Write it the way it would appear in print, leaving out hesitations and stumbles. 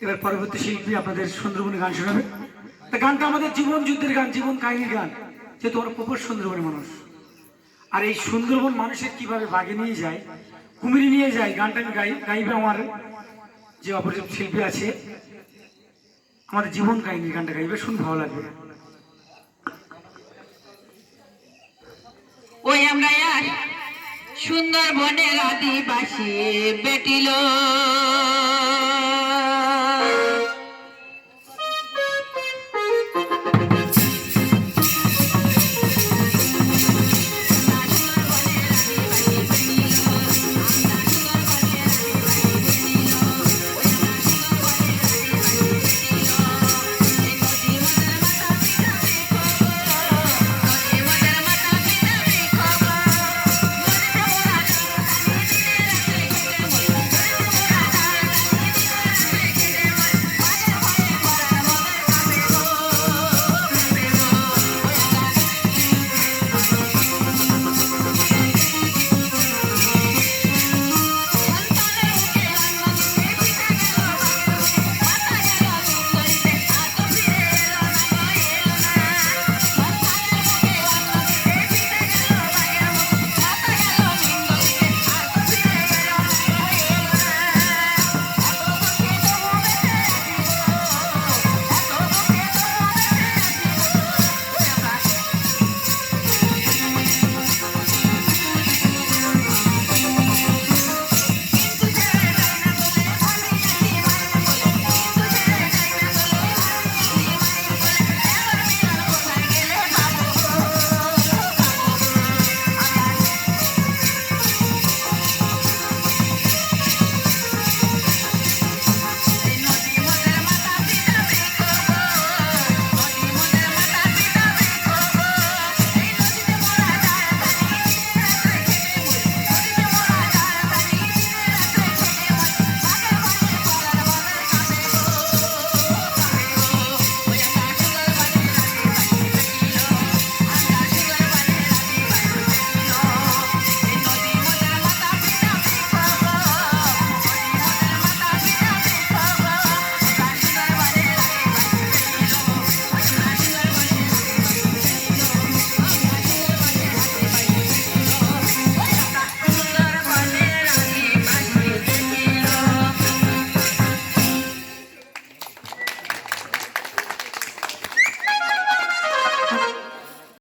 এবার পরবর্তী শিল্পী আপনাদের সুন্দরবনে গান শোনাবে। তা গানটা আমাদের জীবন যুদ্ধের গান, জীবন কাহিনীর গান, যেহেতু আমরা প্রপার সুন্দরবনের মানুষ। আর এই সুন্দরবন মানুষের কিভাবে বাগে নিয়ে যায়, কুমিরে নিয়ে যায়, গানটা আমি গাইবে আমার যে অপরিচিত শিল্পী আছে, আমাদের জীবন কাহিনীর গানটা গাইবে, শুনতে ভালো লাগবে। ওই আমরা সুন্দরবনের আদিবাসী বেটিল